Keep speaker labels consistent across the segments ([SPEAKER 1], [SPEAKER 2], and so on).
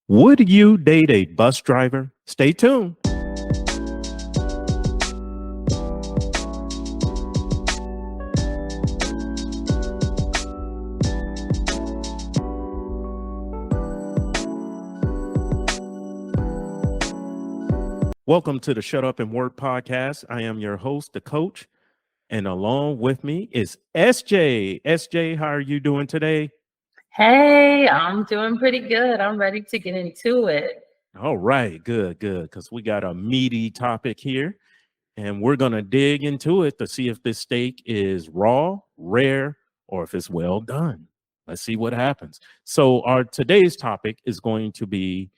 [SPEAKER 1] Would you date a bus driver? Stay tuned. Welcome to the Shut Up and Work podcast. I am your host, the coach, and along with me is SJ. SJ, how are you doing today?
[SPEAKER 2] Hey, I'm doing pretty good. I'm ready to get into it.
[SPEAKER 1] All right, good, because we got a meaty topic here, and we're going to dig into it to see if this steak is raw, rare, or if it's well done. Let's see what happens. So, our today's topic is going to be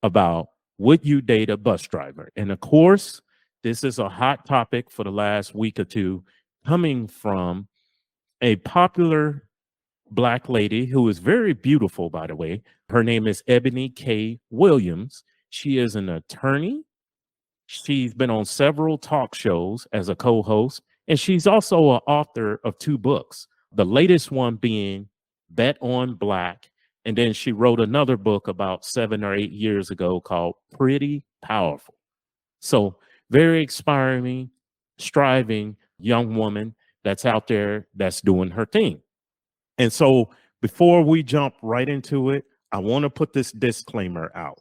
[SPEAKER 1] about would you date a bus driver? And of course, this is a hot topic for the last week or two, coming from a popular Black lady who is very beautiful, by the way. Her name is Eboni K. Williams. She is an attorney. She's been on several talk shows as a co host, and she's also an author of two books. The latest one being Bet on Black. And then she wrote another book about 7 or 8 years ago called Pretty Powerful. So, very inspiring, striving young woman that's out there that's doing her thing. And so, before we jump right into it, I want to put this disclaimer out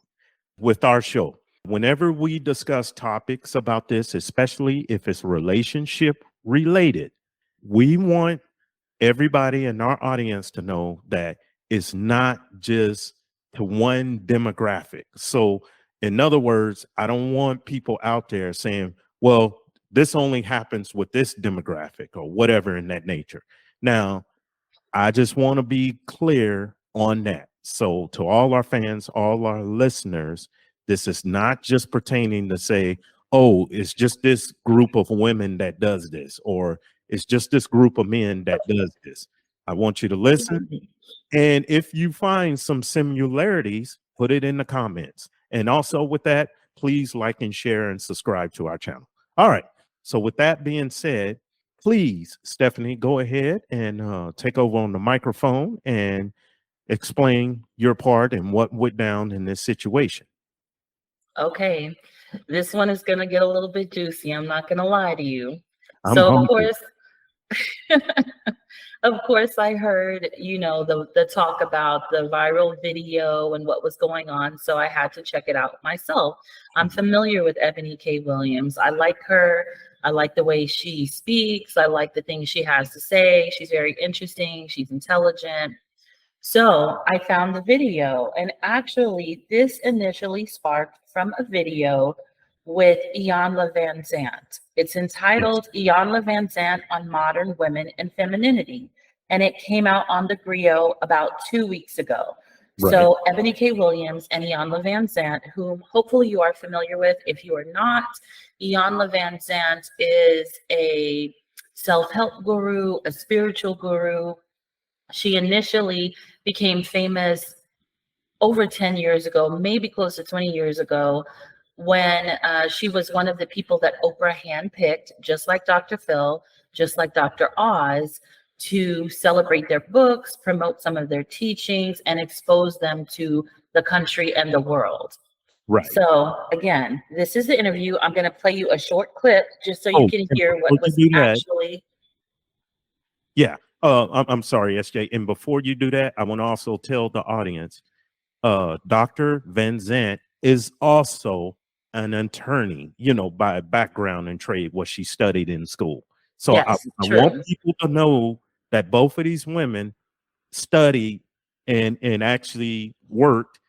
[SPEAKER 1] with our show. Whenever we discuss topics about this, especially if it's relationship related, we want everybody in our audience to know that it's not just to one demographic. So, in other words, I don't want people out there saying, well, this only happens with this demographic or whatever in that nature. Now, I just want to be clear on that. So, to all our fans, all our listeners, this is not just pertaining to say, oh, it's just this group of women that does this, or it's just this group of men that does this. I want you to listen. And if you find some similarities, put it in the comments. And also with that, please like and share and subscribe to our channel. All right. So with that being said, please, Stephanie, go ahead and take over on the microphone and explain your part and what went down in this situation.
[SPEAKER 2] Okay, this one is going to get a little bit juicy. I'm not going to lie to you.
[SPEAKER 1] I'm
[SPEAKER 2] So, of
[SPEAKER 1] hungry.
[SPEAKER 2] course, of course, I heard, the talk about the viral video and what was going on. So I had to check it out myself. I'm familiar with Eboni K. Williams. I like her. I like the way she speaks. I like the things she has to say. She's very interesting. She's intelligent. So I found the video, and actually, this initially sparked from a video with Iyania Vanzant. It's
[SPEAKER 1] Yes.
[SPEAKER 2] entitled Iyania Vanzant on Modern Women and Femininity, and it came out on the Griot about 2 weeks ago.
[SPEAKER 1] Right.
[SPEAKER 2] So Eboni K. Williams and Iyania Vanzant, whom hopefully you are familiar with. If you are not, Iyania Vanzant is a self-help guru, a spiritual guru. She initially became famous over 10 years ago, maybe close to 20 years ago, when she was one of the people that Oprah handpicked, just like Dr. Phil, just like Dr. Oz, to celebrate their books, promote some of their teachings, and expose them to the country and the world.
[SPEAKER 1] Right.
[SPEAKER 2] So again, this is the interview. I'm going to play you a short clip just so you
[SPEAKER 1] Oh,
[SPEAKER 2] can
[SPEAKER 1] and
[SPEAKER 2] hear
[SPEAKER 1] before
[SPEAKER 2] what
[SPEAKER 1] you
[SPEAKER 2] was
[SPEAKER 1] do that,
[SPEAKER 2] actually.
[SPEAKER 1] yeah. I'm sorry, SJ. And before you do that, I want to also tell the audience, Dr. Van Zant is also an attorney, by background and trade, what she studied in school. So I
[SPEAKER 2] Yes,
[SPEAKER 1] want
[SPEAKER 2] true.
[SPEAKER 1] people to know that both of these women studied and actually worked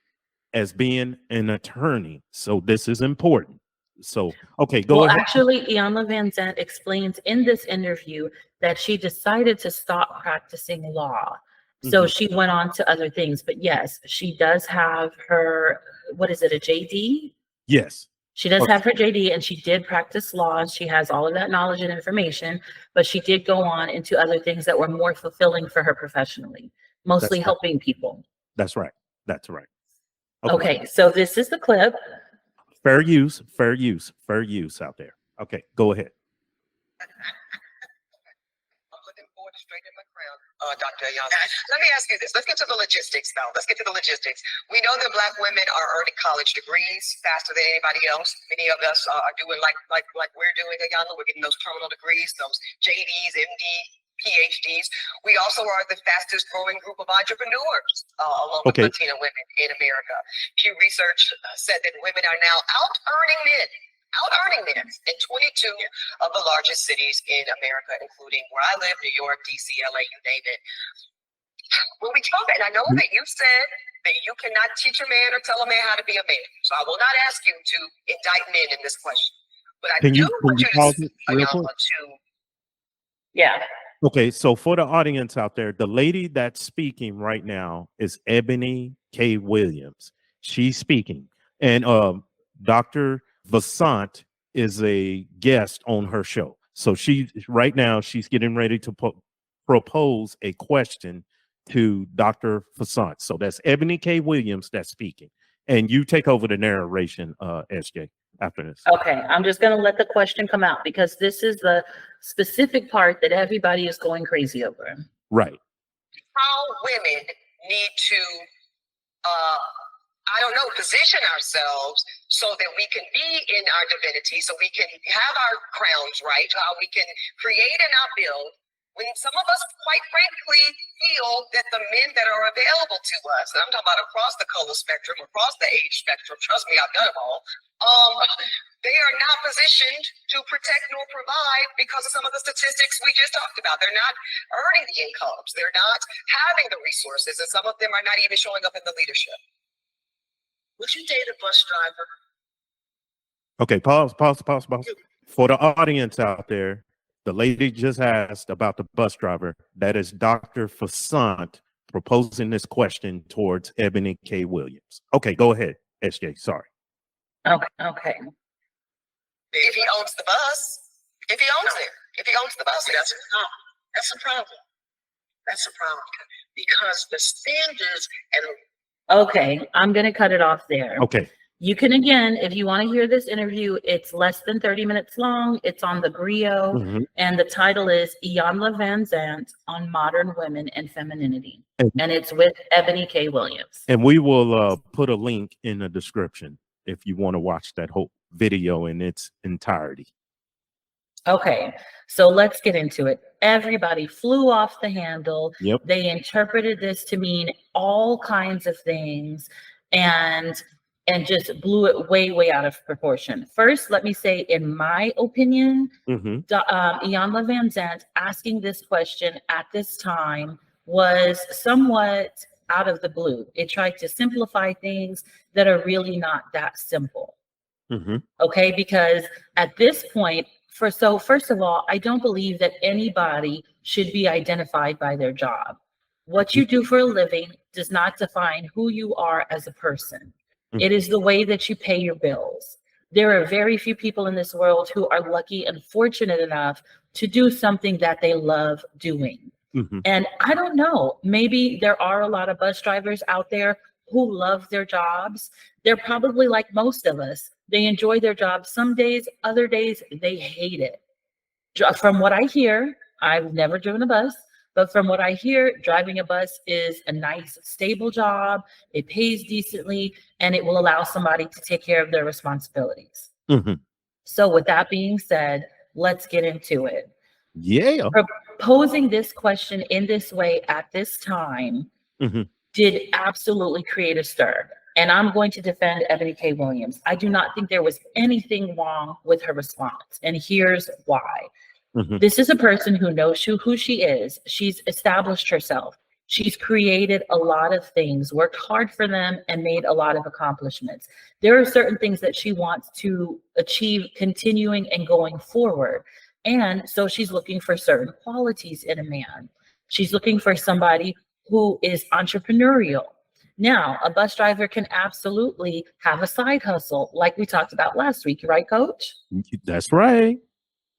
[SPEAKER 1] as being an attorney. So this is important. So, okay, go
[SPEAKER 2] Well,
[SPEAKER 1] ahead.
[SPEAKER 2] actually, Iyania Vanzant explains in this interview that she decided to stop practicing law. So
[SPEAKER 1] Mhm.
[SPEAKER 2] she went on to other things. But yes, she does have her, what is it, a JD?
[SPEAKER 1] Yes.
[SPEAKER 2] She does
[SPEAKER 1] Oh,
[SPEAKER 2] have her JD, and she did practice law. She has all of that knowledge and information, but she did go on into other things that were more fulfilling for her professionally,
[SPEAKER 1] that's
[SPEAKER 2] mostly
[SPEAKER 1] right.
[SPEAKER 2] helping people.
[SPEAKER 1] That's right. That's right. Okay.
[SPEAKER 2] Okay, so this is the clip.
[SPEAKER 1] Fair use, fair use, fair use out there. Okay, go ahead.
[SPEAKER 3] I'm looking forward to straightening my crown. Dr. Young. Let me ask you this. Let's get to the logistics, though. Let's get to the logistics. We know that Black women are earning college degrees faster than anybody else. Many of us are doing like we're doing, Iyania. We're getting those terminal degrees, those JDs, MD, PhDs. We also are the fastest growing group of entrepreneurs, along with Latina women in America. Pew Research said that women are now out-earning men in 22 of the largest cities in America, including where I live, New York, DC, LA, you name it. When we talk, and I know that you said that you cannot teach a man or tell a man how to be a man, so I will not ask you to indict men in this question. But I do want you to
[SPEAKER 2] yeah.
[SPEAKER 1] Okay, so for the audience out there, the lady that's speaking right now is Eboni K. Williams. She's speaking, and Dr. Vanzant is a guest on her show. So she's getting ready to propose a question to Dr. Vanzant. So that's Eboni K. Williams that's speaking. And you take over the narration, SJ, after this.
[SPEAKER 2] Okay, I'm just going to let the question come out because this is the specific part that everybody is going crazy over.
[SPEAKER 1] Right.
[SPEAKER 3] How women need to position ourselves so that we can be in our divinity, so we can have our crowns right, how we can create and not build, when some of us, quite frankly, feel that the men that are available to us, and I'm talking about across the color spectrum, across the age spectrum, trust me, I've done them all, they are not positioned to protect nor provide because of some of the statistics we just talked about. They're not earning the incomes, they're not having the resources, and some of them are not even showing up in the leadership. Would you date a bus driver?
[SPEAKER 1] Okay, pause. For the audience out there, the lady just asked about the bus driver. That is Dr. Vanzant proposing this question towards Eboni K. Williams. Okay, go ahead, SJ. Sorry.
[SPEAKER 2] Okay.
[SPEAKER 3] If he owns the bus, if he owns the bus, that's a problem. That's a problem because the standards and
[SPEAKER 2] Okay, I'm going to cut it off there.
[SPEAKER 1] Okay.
[SPEAKER 2] You can, again, if you want to hear this interview, it's less than 30 minutes long. It's on the Griot, and the title is Iyania Vanzant on Modern Women and Femininity. And it's with Eboni K. Williams.
[SPEAKER 1] And we will put a link in the description if you want to watch that whole video in its entirety.
[SPEAKER 2] Okay, so let's get into it. Everybody flew off the handle.
[SPEAKER 1] Yep.
[SPEAKER 2] They interpreted this to mean all kinds of things and just blew it way out of proportion. First, let me say, in my opinion, Iyania Vanzant asking this question at this time was somewhat out of the blue. It tried to simplify things that are really not that simple. Okay, because at this point, first of all, I don't believe that anybody should be identified by their job. What you do for a living does not define who you are as a person. It is the way that you pay your bills. There are very few people in this world who are lucky and fortunate enough to do something that they love doing. And I don't know, maybe there are a lot of bus drivers out there who love their jobs. They're probably like most of us. They enjoy their jobs some days, other days they hate it. From what I hear, I've never driven a bus, but from what I hear, driving a bus is a nice, stable job. It pays decently, and it will allow somebody to take care of their responsibilities. So with that being said, let's get into it.
[SPEAKER 1] Yeah.
[SPEAKER 2] Proposing this question in this way at this time did absolutely create a stir. And I'm going to defend Eboni K. Williams. I do not think there was anything wrong with her response. And here's why. This is a person who knows who she is. She's established herself. She's created a lot of things, worked hard for them, and made a lot of accomplishments. There are certain things that she wants to achieve continuing and going forward. And so she's looking for certain qualities in a man. She's looking for somebody who is entrepreneurial. Now, a bus driver can absolutely have a side hustle, like we talked about last week, right, Coach?
[SPEAKER 1] That's right.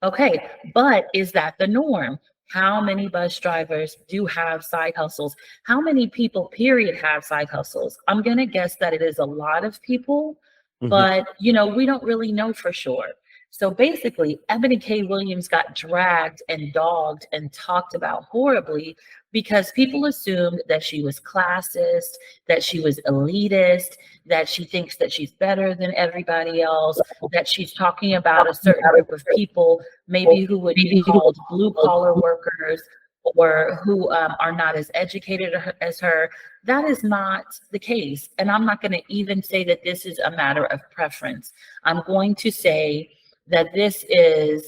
[SPEAKER 2] Okay, but is that the norm? How many bus drivers do have side hustles? How many people, period, have side hustles? I'm going to guess that it is a lot of people, but, we don't really know for sure. So basically, Eboni K. Williams got dragged and dogged and talked about horribly because people assumed that she was classist, that she was elitist, that she thinks that she's better than everybody else, that she's talking about a certain group of people, maybe who would be called blue collar workers or who are not as educated as her. That is not the case. And I'm not going to even say that this is a matter of preference. I'm going to say that this is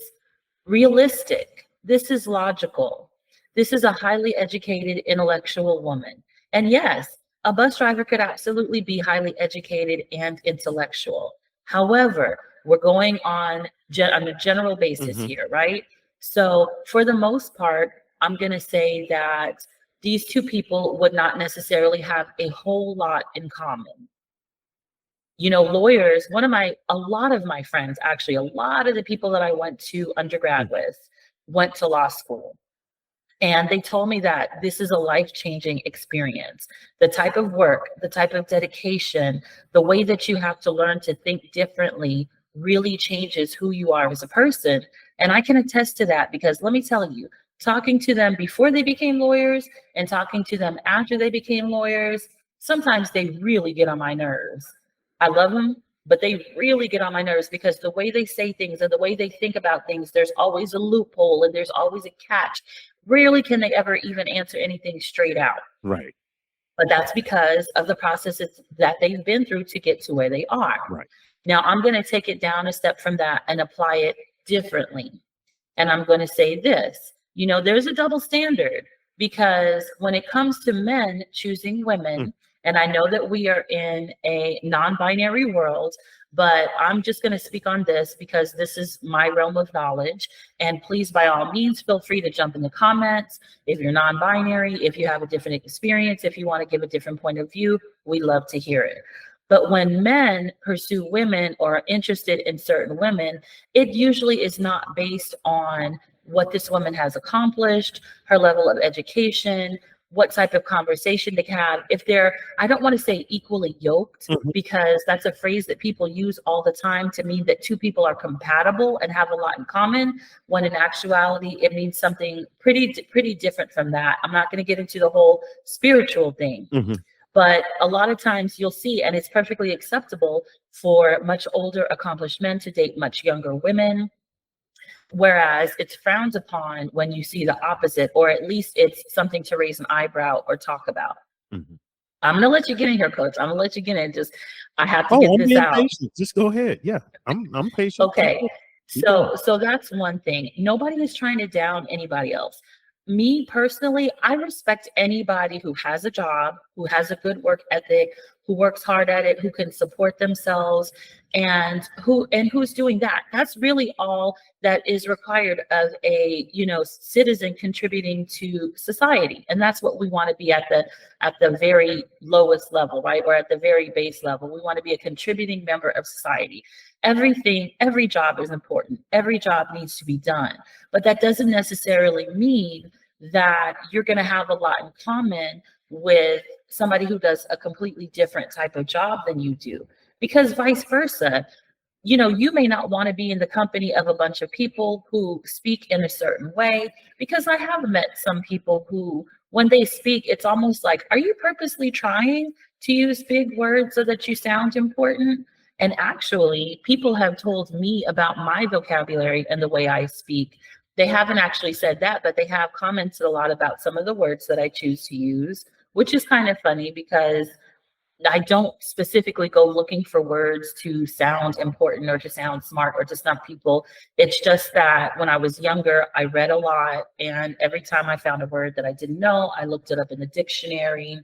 [SPEAKER 2] realistic. This is logical. This is a highly educated, intellectual woman. And yes, a bus driver could absolutely be highly educated and intellectual. However, we're going on a general basis here, right? So for the most part, I'm going to say that these two people would not necessarily have a whole lot in common. You know, lawyers, a lot of my friends, actually, a lot of the people that I went to undergrad with went to law school. And they told me that this is a life-changing experience. The type of work, the type of dedication, the way that you have to learn to think differently really changes who you are as a person. And I can attest to that because let me tell you, talking to them before they became lawyers and talking to them after they became lawyers, sometimes they really get on my nerves. I love them, but they really get on my nerves because the way they say things and the way they think about things, there's always a loophole and there's always a catch. Rarely can they ever even answer anything straight out.
[SPEAKER 1] Right.
[SPEAKER 2] But that's because of the processes that they've been through to get to where they are.
[SPEAKER 1] Right.
[SPEAKER 2] Now, I'm going to take it down a step from that and apply it differently. And I'm going to say this, you know, there's a double standard because when it comes to men choosing women, and I know that we are in a non-binary world, but I'm just going to speak on this because this is my realm of knowledge. And please, by all means, feel free to jump in the comments. If you're non-binary, if you have a different experience, if you want to give a different point of view, we love to hear it. But when men pursue women or are interested in certain women, it usually is not based on what this woman has accomplished, her level of education, what type of conversation they have. If they're, I don't want to say equally yoked, because that's a phrase that people use all the time to mean that two people are compatible and have a lot in common, when in actuality, it means something pretty different from that. I'm not going to get into the whole spiritual thing. But a lot of times you'll see, and it's perfectly acceptable for much older accomplished men to date much younger women. Whereas it's frowned upon when you see the opposite, or at least it's something to raise an eyebrow or talk about. I'm going to let you get in here, Coach. I'm going to let you get in. I have to get this out.
[SPEAKER 1] Patient. Just go ahead. Yeah, I'm patient.
[SPEAKER 2] Okay. So that's one thing. Nobody is trying to down anybody else. Me personally, I respect anybody who has a job, who has a good work ethic, who works hard at it, who can support themselves, and who's doing that. That's really all that is required of a, you know, citizen contributing to society. And that's what we want to be at the very lowest level, right? Or at the very base level. We want to be a contributing member of society. Every job is important. Every job needs to be done. But that doesn't necessarily mean that you're going to have a lot in common with somebody who does a completely different type of job than you do. Because vice versa, you know, you may not want to be in the company of a bunch of people who speak in a certain way, because I have met some people who, when they speak, it's almost like, are you purposely trying to use big words so that you sound important? And actually, people have told me about my vocabulary and the way I speak. They haven't actually said that, but they have commented a lot about some of the words that I choose to use, which is kind of funny because I don't specifically go looking for words to sound important or to sound smart or to stump people. It's just that when I was younger, I read a lot, and every time I found a word that I didn't know, I looked it up in the dictionary.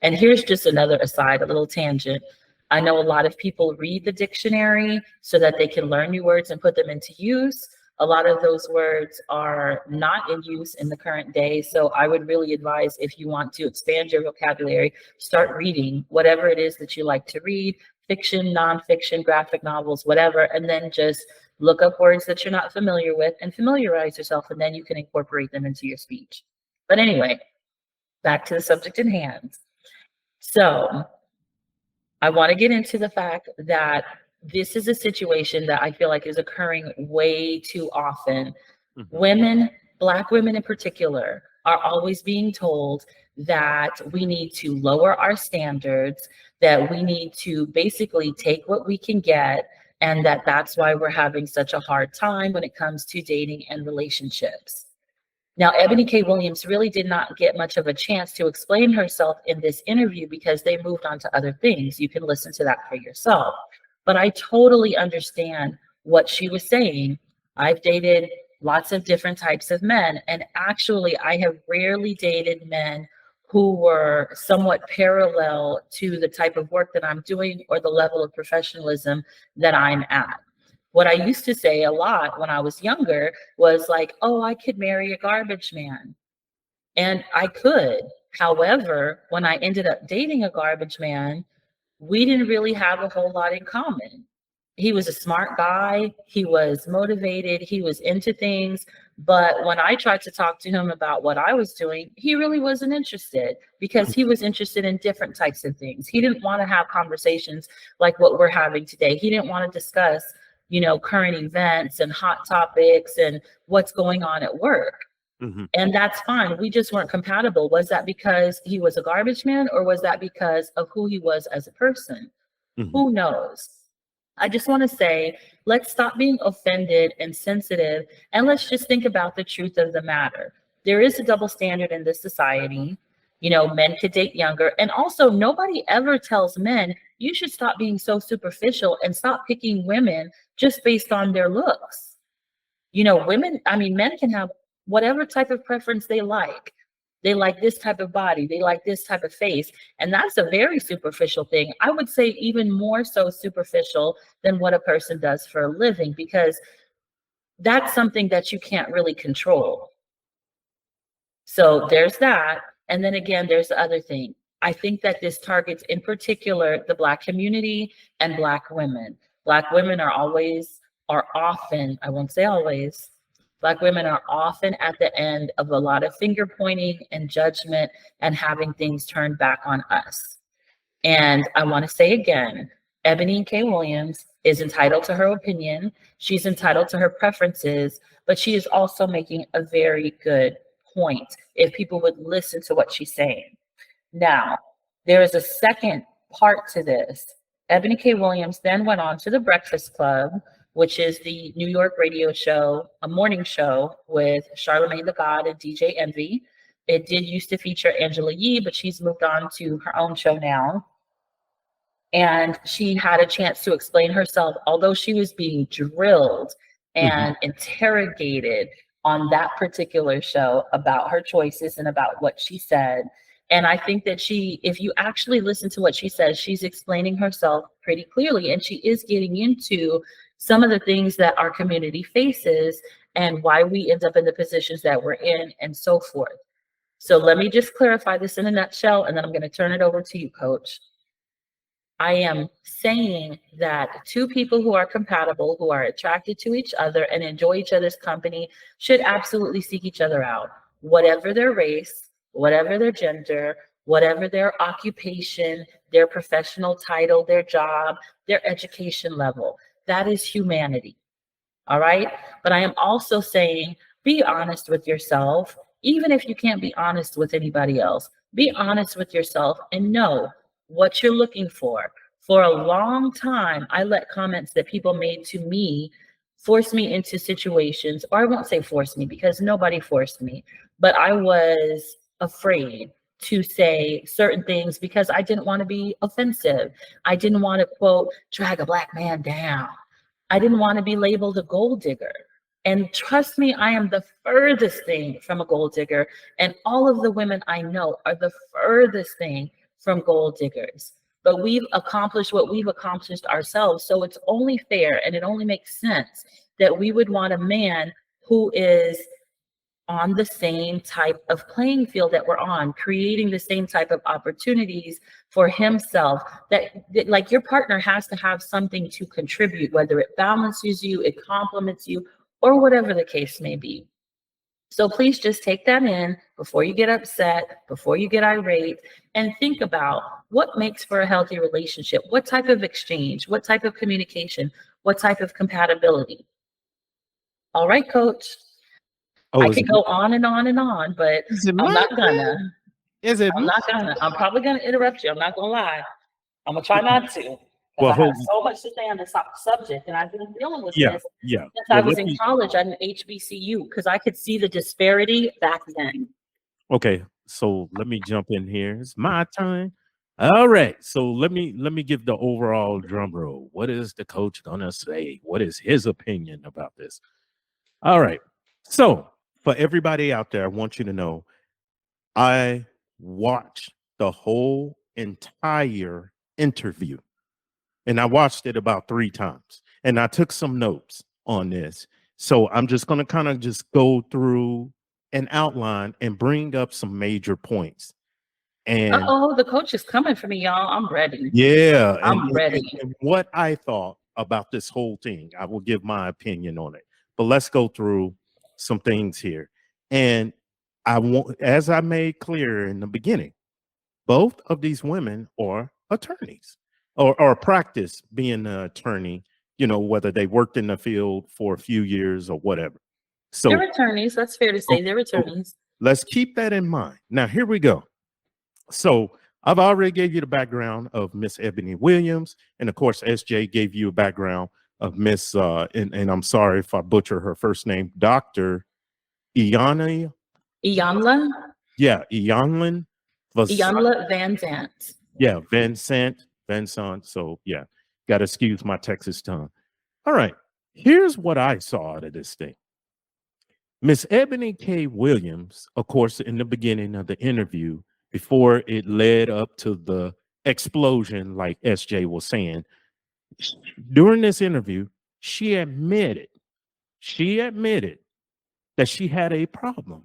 [SPEAKER 2] And here's just another aside, a little tangent. I know a lot of people read the dictionary so that they can learn new words and put them into use. A lot of those words are not in use in the current day. So I would really advise, if you want to expand your vocabulary, start reading whatever it is that you like to read, fiction, nonfiction, graphic novels, whatever, and then just look up words that you're not familiar with and familiarize yourself, and then you can incorporate them into your speech. But anyway, back to the subject at hand. So I want to get into the fact that this is a situation that I feel like is occurring way too often.
[SPEAKER 1] Mm-hmm.
[SPEAKER 2] Women, Black women in particular, are always being told that we need to lower our standards, that we need to basically take what we can get, and that that's why we're having such a hard time when it comes to dating and relationships. Now, Eboni K. Williams really did not get much of a chance to explain herself in this interview because they moved on to other things. You can listen to that for yourself. But I totally understand what she was saying. I've dated lots of different types of men, and actually, I have rarely dated men who were somewhat parallel to the type of work that I'm doing or the level of professionalism that I'm at. What I used to say a lot when I was younger was like, oh, I could marry a garbage man. And I could. However, when I ended up dating a garbage man, we didn't really have a whole lot in common. He was a smart guy. He was motivated. He was into things. But when I tried to talk to him about what I was doing, he really wasn't interested because he was interested in different types of things. He didn't want to have conversations like what we're having today. He didn't want to discuss, current events and hot topics and what's going on at work.
[SPEAKER 1] Mm-hmm.
[SPEAKER 2] And that's fine. We just weren't compatible. Was that because he was a garbage man, or was that because of who he was as a person?
[SPEAKER 1] Mm-hmm.
[SPEAKER 2] Who knows? I just want to say, let's stop being offended and sensitive, and let's just think about the truth of the matter. There is a double standard in this society. Men could date younger. And also, nobody ever tells men, you should stop being so superficial and stop picking women just based on their looks. Men can have whatever type of preference they like. They like this type of body. They like this type of face. And that's a very superficial thing. I would say even more so superficial than what a person does for a living, because that's something that you can't really control. So there's that. And then again, there's the other thing. I think that this targets in particular the Black community and Black women. Black women are often, I won't say always, Black women are often at the end of a lot of finger pointing and judgment and having things turned back on us. And I want to say again, Eboni K. Williams is entitled to her opinion. She's entitled to her preferences, but she is also making a very good point if people would listen to what she's saying. Now, there is a second part to this. Eboni K. Williams then went on to The Breakfast Club, which is the New York radio show, a morning show with Charlamagne the God and DJ Envy. It did used to feature Angela Yee, but she's moved on to her own show now. And she had a chance to explain herself, although she was being drilled and interrogated on that particular show about her choices and about what she said. And I think that if you actually listen to what she says, she's explaining herself pretty clearly, and she is getting into some of the things that our community faces and why we end up in the positions that we're in and so forth. So let me just clarify this in a nutshell, and then I'm going to turn it over to you, Coach. I am saying that two people who are compatible, who are attracted to each other and enjoy each other's company, should absolutely seek each other out, whatever their race, whatever their gender, whatever their occupation, their professional title, their job, their education level. That is humanity. All right. But I am also saying, be honest with yourself, even if you can't be honest with anybody else. Be honest with yourself and know what you're looking for. For a long time, I let comments that people made to me force me into situations, or I won't say force me because nobody forced me, but I was afraid to say certain things because I didn't want to be offensive. I didn't want to, quote, drag a Black man down. I didn't want to be labeled a gold digger. And trust me, I am the furthest thing from a gold digger. And all of the women I know are the furthest thing from gold diggers. But we've accomplished what we've accomplished ourselves. So it's only fair and it only makes sense that we would want a man who is on the same type of playing field that we're on, creating the same type of opportunities for himself, that like your partner has to have something to contribute, whether it balances you, it complements you, or whatever the case may be. So please just take that in before you get upset, before you get irate, and think about what makes for a healthy relationship? What type of exchange? What type of communication? What type of compatibility? All right, coach.
[SPEAKER 1] Oh,
[SPEAKER 2] I could go on and on and on, but
[SPEAKER 1] is it
[SPEAKER 2] I'm
[SPEAKER 1] my
[SPEAKER 2] not
[SPEAKER 1] turn?
[SPEAKER 2] gonna.
[SPEAKER 1] Is it
[SPEAKER 2] I'm
[SPEAKER 1] my
[SPEAKER 2] not gonna. I'm probably gonna interrupt you. I'm not gonna lie. I'm gonna try not to, because
[SPEAKER 1] Well,
[SPEAKER 2] I have
[SPEAKER 1] hold,
[SPEAKER 2] so much to say on this subject, and I've been dealing with
[SPEAKER 1] yeah,
[SPEAKER 2] this
[SPEAKER 1] yeah.
[SPEAKER 2] since I
[SPEAKER 1] Well,
[SPEAKER 2] was
[SPEAKER 1] let
[SPEAKER 2] in
[SPEAKER 1] me.
[SPEAKER 2] college at an HBCU, because I could see the disparity back then.
[SPEAKER 1] Okay, so let me jump in here. It's my turn. All right, so let me give the overall drum roll. What is the coach gonna say? What is his opinion about this? All right. So for everybody out there, I want you to know I watched the whole entire interview, and I watched it about 3 times, and I took some notes on this. So I'm just gonna kind of just go through an outline and bring up some major points. And
[SPEAKER 2] Uh-oh, the coach is coming for me, y'all. I'm ready.
[SPEAKER 1] yeah,
[SPEAKER 2] I'm ready.
[SPEAKER 1] and what I thought about this whole thing, I will give my opinion on it. But let's go through some things here. And I want, as I made clear in the beginning, both of these women are attorneys or practice being an attorney, whether they worked in the field for a few years or whatever.
[SPEAKER 2] They're
[SPEAKER 1] So,
[SPEAKER 2] attorneys. That's fair to
[SPEAKER 1] so
[SPEAKER 2] say. They're attorneys.
[SPEAKER 1] let's keep that in mind. Now, here we go. So I've already gave you the background of Miss Ebony Williams, and of course, SJ gave you a background of Miss, and I'm sorry if I butcher her first name, Dr. Iyania,
[SPEAKER 2] Iyanla,
[SPEAKER 1] Iyania
[SPEAKER 2] Iyanla Vanzant.
[SPEAKER 1] Yeah, Vincent. So yeah, got to excuse my Texas tongue. All right, here's what I saw out of this thing. Miss Ebony K. Williams, of course, in the beginning of the interview, before it led up to the explosion, like SJ was saying, during this interview, she admitted that she had a problem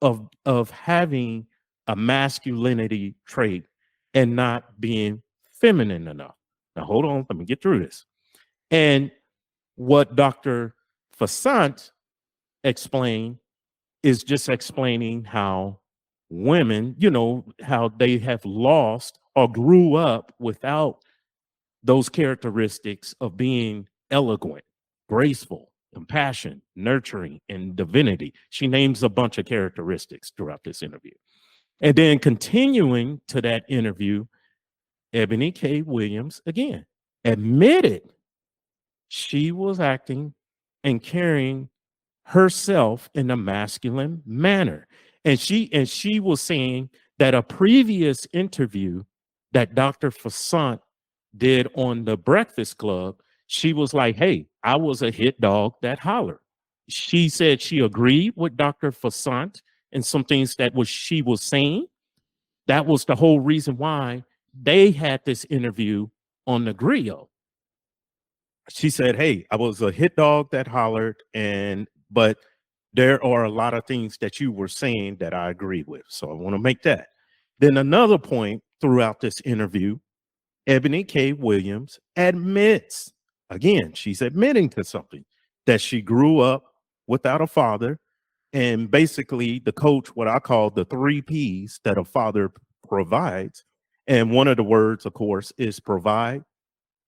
[SPEAKER 1] of having a masculinity trait and not being feminine enough. Now hold on, let me get through this. And what Dr. Fasant explained is just explaining how women, how they have lost or grew up without those characteristics of being eloquent, graceful, compassion, nurturing, and divinity. She names a bunch of characteristics throughout this interview. And then continuing to that interview, Ebony K. Williams again admitted she was acting and carrying herself in a masculine manner. And she was saying that a previous interview that Dr. Fasant did on the Breakfast Club, she was like, hey, I was a hit dog that hollered. She said she agreed with Dr. Fasant and some things that she was saying. That was the whole reason why they had this interview on the grill. She said, hey, I was a hit dog that hollered, but there are a lot of things that you were saying that I agree with. So I want to make that. Then another point throughout this interview, Ebony K. Williams admits, again, she's admitting to something, that she grew up without a father. And basically, the coach, what I call the 3 Ps that a father provides. And one of the words, of course, is provide,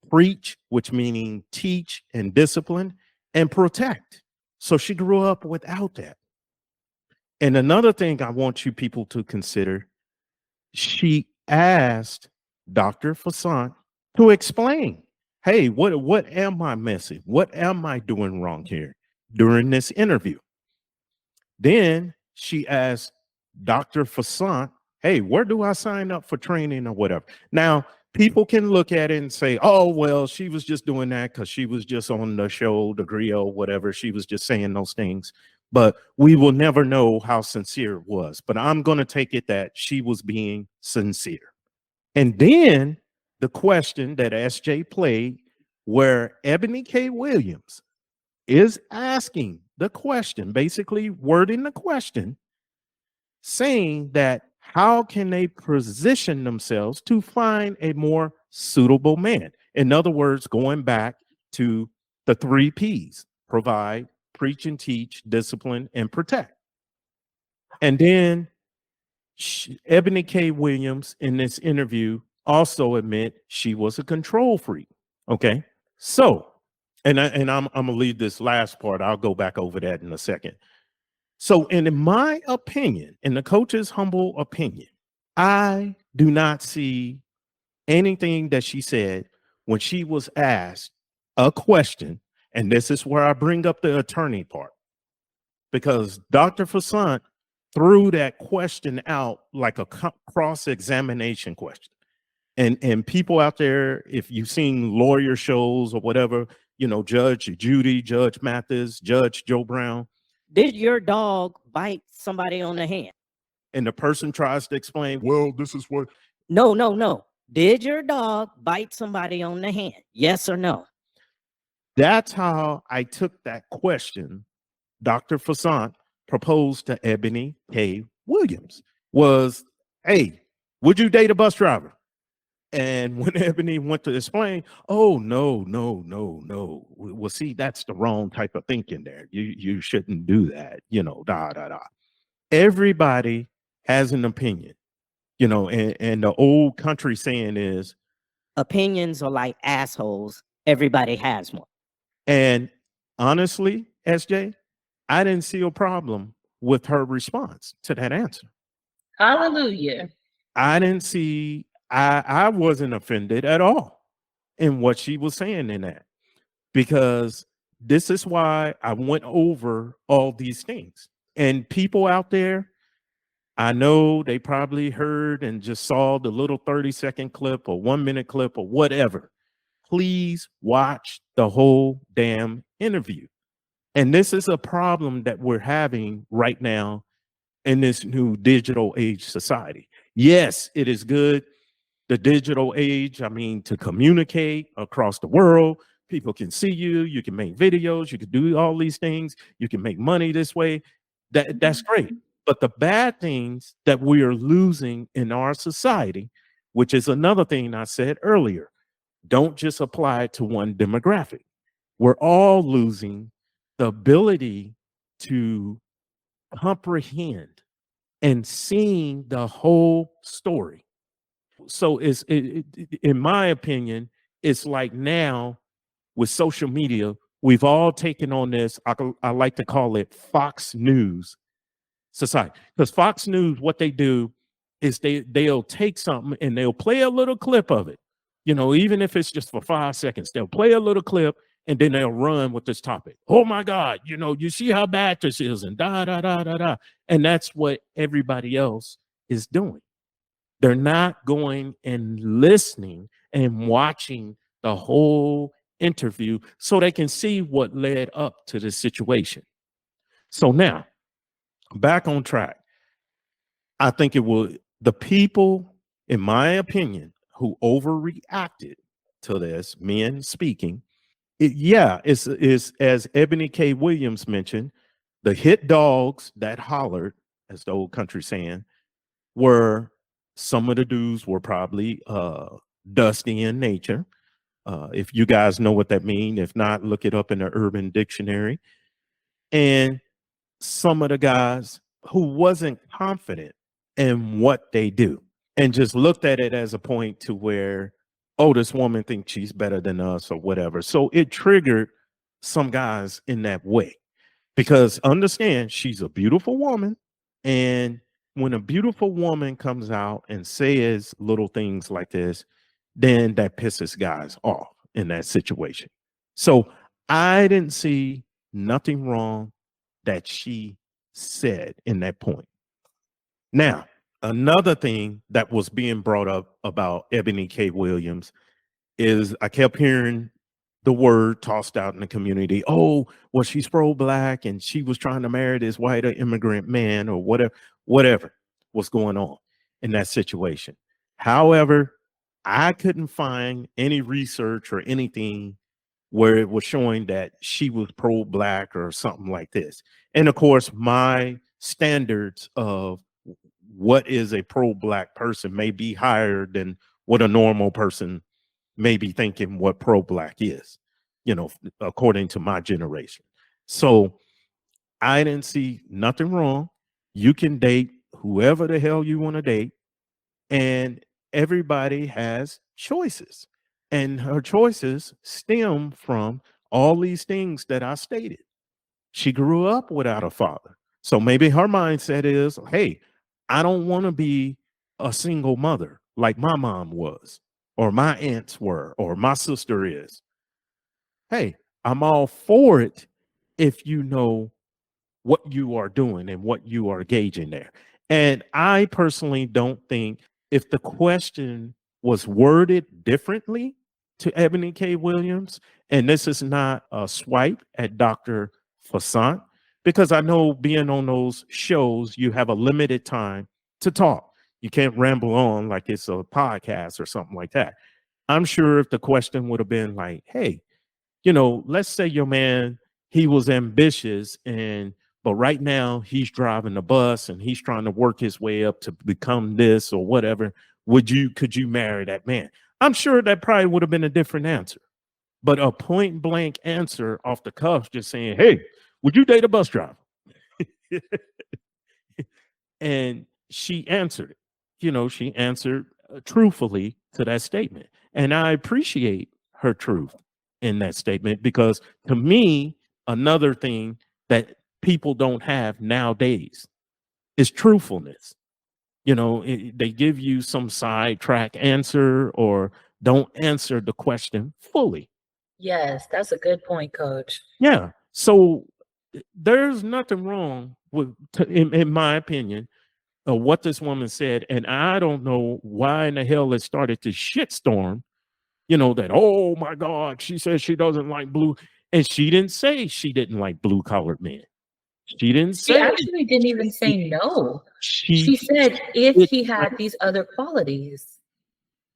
[SPEAKER 1] preach, which meaning teach and discipline, and protect. So she grew up without that. And another thing I want you people to consider, she asked Dr. Fasant to explain, hey, what am I missing? What am I doing wrong here during this interview? Then she asked Dr. Fasant, hey, where do I sign up for training or whatever? Now, people can look at it and say, oh, well, she was just doing that because she was just on the show, the grill, whatever. She was just saying those things. But we will never know how sincere it was. But I'm going to take it that she was being sincere. And then the question that SJ played, where Ebony K. Williams is asking the question, basically wording the question, saying that how can they position themselves to find a more suitable man? In other words, going back to the 3 Ps, provide, preach and teach, discipline, and protect. And then Ebony K. Williams in this interview also admit she was a control freak. Okay. So, and I'm gonna leave this last part. I'll go back over that in a second. So, in my opinion, in the coach's humble opinion, I do not see anything that she said when she was asked a question. And this is where I bring up the attorney part, because Dr. Fasant threw that question out like a cross-examination question. And people out there, if you've seen lawyer shows or whatever, you know, Judge Judy, Judge Mathis, Judge Joe Brown,
[SPEAKER 4] Did your dog bite somebody on the hand?
[SPEAKER 1] and the person tries to explain, well, this is what.
[SPEAKER 4] No, no, no. Did your dog bite somebody on the hand? Yes or no?
[SPEAKER 1] That's how I took that question Dr. Fasant proposed to Eboni K. Williams was, hey, would you date a bus driver? And when Ebony went to explain, oh, no, no, no, no. Well, see, that's the wrong type of thinking there. You shouldn't do that, you know, da, da, da. Everybody has an opinion, you know, and the old country saying is,
[SPEAKER 4] Opinions are like assholes. Everybody has one.
[SPEAKER 1] and honestly, SJ, I didn't see a problem with her response to that answer.
[SPEAKER 2] Hallelujah.
[SPEAKER 1] I didn't see, I wasn't offended at all in what she was saying in that, because this is why I went over all these things. And people out there, I know they probably heard and just saw the little 30-second clip or 1-minute clip or whatever. Please watch the whole damn interview. And this is a problem that we're having right now in this new digital age society. Yes, it is good, the digital age, I mean, to communicate across the world. People can see you, you can make videos, you can do all these things, you can make money this way. That's great. But the bad things that we are losing in our society, which is another thing I said earlier, don't just apply to one demographic. We're all losing the ability to comprehend and seeing the whole story. So in my opinion, it's like now with social media, we've all taken on this. I like to call it Fox News society, because Fox News, what they do is they'll take something and they'll play a little clip of it. You know, even if it's just for 5 seconds, they'll play a little clip and then they'll run with this topic. Oh my God, you know, you see how bad this is, and da da da da da. And that's what everybody else is doing. They're not going and listening and watching the whole interview so they can see what led up to the situation. So now, back on track. I think it will, the people, in my opinion, who overreacted to this, men speaking, it's as Eboni K. Williams mentioned, the hit dogs that hollered, as the old country saying, were some of the dudes were probably dusty in nature. If you guys know what that means, if not, look it up in the Urban Dictionary. And some of the guys who wasn't confident in what they do and just looked at it as a point to where, oh, this woman thinks she's better than us or whatever. So it triggered some guys in that way, because understand, she's a beautiful woman. And when a beautiful woman comes out and says little things like this, then that pisses guys off in that situation. So I didn't see nothing wrong that she said in that point. Now, another thing that was being brought up about Eboni K. Williams is I kept hearing the word tossed out in the community. Oh, well, she's pro-black and she was trying to marry this white immigrant man or whatever was going on in that situation. However, I couldn't find any research or anything where it was showing that she was pro-black or something like this. And of course, my standards of what is a pro-black person may be higher than what a normal person may be thinking what pro-black is, you know, according to my generation. So I didn't see nothing wrong. You can date whoever the hell you want to date. And everybody has choices, and her choices stem from all these things that I stated. She grew up without a father. So maybe her mindset is, hey, I don't want to be a single mother like my mom was, or my aunts were, or my sister is. Hey, I'm all for it if you know what you are doing and what you are gauging there. And I personally don't think, if the question was worded differently to Ebony K. Williams, and this is not a swipe at Dr. Fasant, because I know being on those shows, you have a limited time to talk. You can't ramble on like it's a podcast or something like that. I'm sure if the question would have been like, hey, let's say your man, he was ambitious, but right now he's driving the bus and he's trying to work his way up to become this or whatever. Could you marry that man? I'm sure that probably would have been a different answer. But a point blank answer off the cuff, just saying, hey, would you date a bus driver? And she answered it. She answered truthfully to that statement. And I appreciate her truth in that statement, because to me, another thing that people don't have nowadays is truthfulness. They give you some sidetrack answer or don't answer the question fully.
[SPEAKER 2] Yes, that's a good point, Coach.
[SPEAKER 1] Yeah. So there's nothing wrong with, in my opinion, what this woman said. And I don't know why in the hell it started to shitstorm, that, oh my God, she says she doesn't like blue. And she didn't say she didn't like blue collared men. She didn't
[SPEAKER 2] She
[SPEAKER 1] say.
[SPEAKER 2] actually didn't even say no. She
[SPEAKER 1] She
[SPEAKER 2] said if he had these other qualities.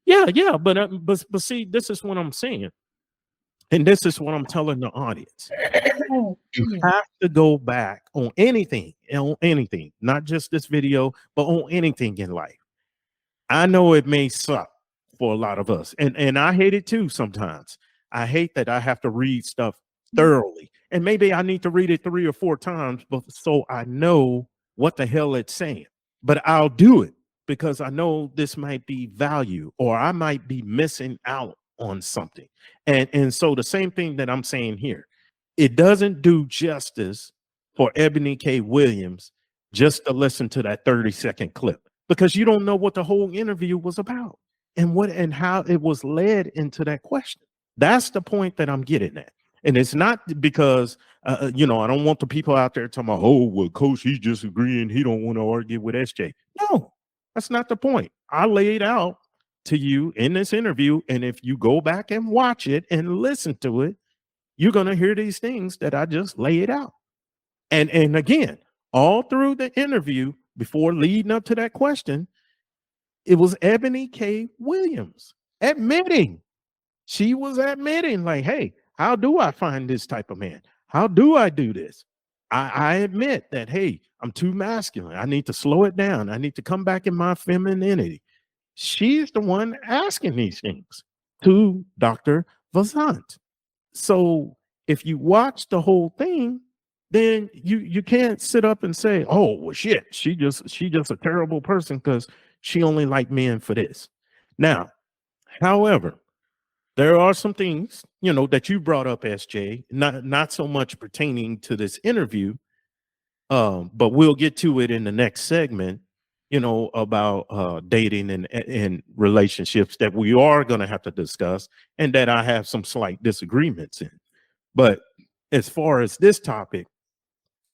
[SPEAKER 1] yeah, but see, this is what I'm saying. And this is what I'm telling the audience. You have to go back on anything, not just this video, but on anything in life. I know it may suck for a lot of us, and I hate it too sometimes. I hate that I have to read stuff thoroughly, and maybe I need to read it 3 or 4 times, but so I know what the hell it's saying. But I'll do it because I know this might be value, or I might be missing out on something. And so the same thing that I'm saying here, it doesn't do justice for Ebony K. Williams just to listen to that 30-second clip, because you don't know what the whole interview was about and how it was led into that question. That's the point that I'm getting at. And it's not because, I don't want the people out there talking about, oh, well, Coach, he's just agreeing. He don't want to argue with SJ. No, that's not the point. I laid out to you in this interview. And if you go back and watch it and listen to it, you're going to hear these things that I just laid out. And again, all through the interview, before leading up to that question, it was Ebony K. Williams admitting. She was admitting, like, hey, how do I find this type of man? How do I do this? I admit that, hey, I'm too masculine. I need to slow it down. I need to come back in my femininity. She's the one asking these things to Dr. Vanzant. So if you watch the whole thing, then you can't sit up and say, oh, well, shit, she just a terrible person because she only liked men for this. Now, however, there are some things, that you brought up, SJ, not so much pertaining to this interview, but we'll get to it in the next segment, about dating and relationships that we are going to have to discuss, and that I have some slight disagreements in. But as far as this topic,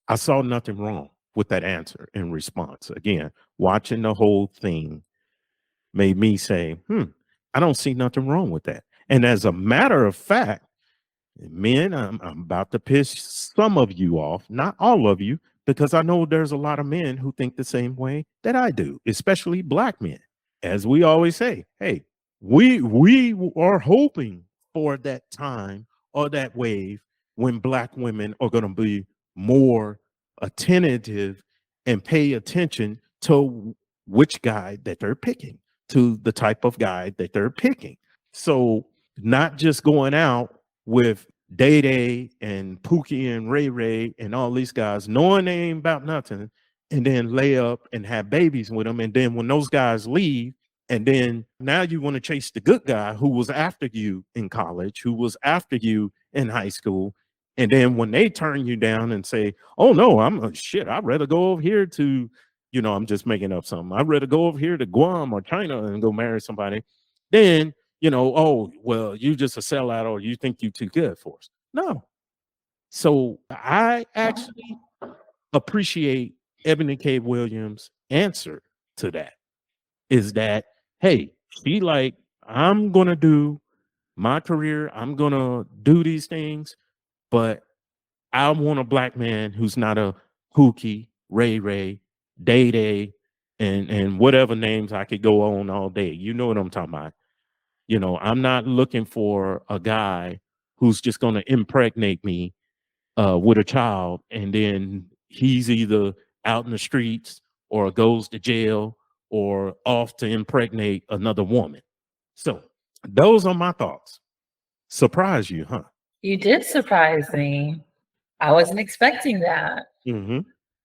[SPEAKER 1] I saw nothing wrong with that answer and response. Again, watching the whole thing made me say, I don't see nothing wrong with that. And as a matter of fact, men, I'm about to piss some of you off, not all of you, because I know there's a lot of men who think the same way that I do, especially black men. As we always say, hey, we are hoping for that time or that wave when black women are going to be more attentive and pay attention to which guy that they're picking, to the type of guy that they're picking. So not just going out with Day Day and Pookie and Ray Ray and all these guys, knowing they ain't about nothing, and then lay up and have babies with them. And then when those guys leave And then now you want to chase the good guy who was after you in college, who was after you in high school. And then when they turn you down and say, oh no, I'd rather go over here to, I'm just making up something. I'd rather go over here to Guam or China and go marry somebody. Then, oh, well, you just a sellout or you think you too good for us. No. So I actually appreciate Eboni K. Williams' answer to that. Is that, hey, she like, I'm gonna do my career, I'm gonna do these things, but I want a black man who's not a Pookie, Ray Ray, Day Day, and whatever names I could go on all day. You know what I'm talking about. I'm not looking for a guy who's just gonna impregnate me with a child, and then he's either out in the streets or goes to jail or off to impregnate another woman. So those are my thoughts. Surprise you, huh?
[SPEAKER 2] You did surprise me. I wasn't expecting that.
[SPEAKER 1] Mm-hmm.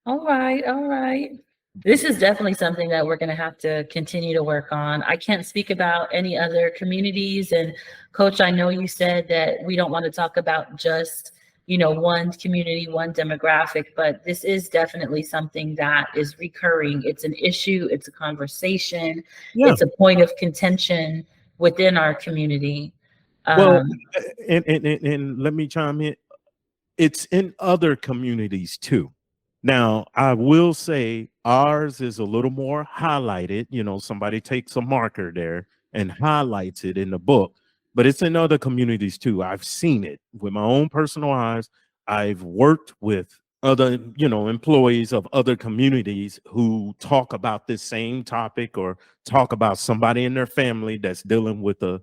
[SPEAKER 2] All right, all right. This is definitely something that we're going to have to continue to work on. I can't speak about any other communities. And Coach, I know you said that we don't want to talk about just, one community, one demographic, but this is definitely something that is recurring. It's an issue, it's a conversation, it's a point of contention within our community.
[SPEAKER 1] Well, and let me chime in. It's in other communities too. Now, I will say ours is a little more highlighted. Somebody takes a marker there and highlights it in the book, but it's in other communities too. I've seen it with my own personal eyes. I've worked with other, employees of other communities who talk about this same topic or talk about somebody in their family that's dealing with a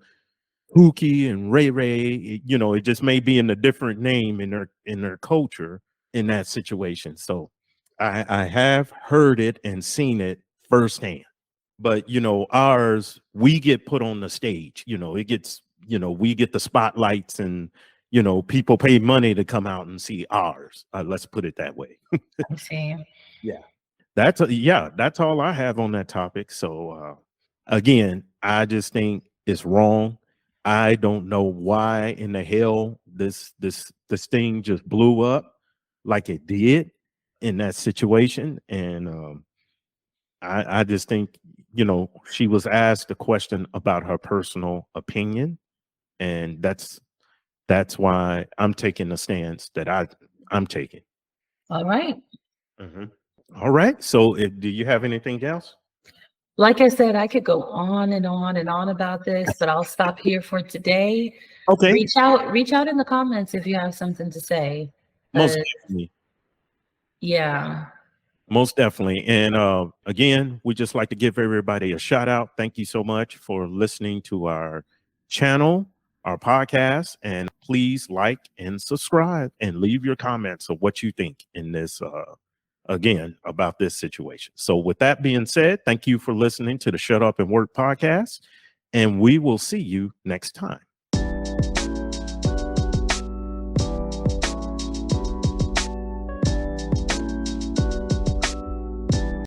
[SPEAKER 1] Pookie and Ray Ray. It just may be in a different name in their culture in that situation. So I have heard it and seen it firsthand. But ours, we get put on the stage. It gets, we get the spotlights and people pay money to come out and see ours. Let's put it that way.
[SPEAKER 2] I see.
[SPEAKER 1] Yeah. That's all I have on that topic. So again, I just think it's wrong. I don't know why in the hell this thing just blew up like it did in that situation. And I just think, she was asked a question about her personal opinion. And that's why I'm taking the stance that I'm taking.
[SPEAKER 2] All right.
[SPEAKER 1] Mhm. All right. So do you have anything else?
[SPEAKER 2] Like I said, I could go on and on and on about this, but I'll stop here for today.
[SPEAKER 1] Okay.
[SPEAKER 2] Reach out in the comments if you have something to say.
[SPEAKER 1] Most definitely.
[SPEAKER 2] Yeah.
[SPEAKER 1] Most definitely. And again, we just like to give everybody a shout out. Thank you so much for listening to our channel, our podcast, and please like and subscribe and leave your comments of what you think in this again about this situation. So with that being said, thank you for listening to the Shut Up and Work podcast, and we will see you next time.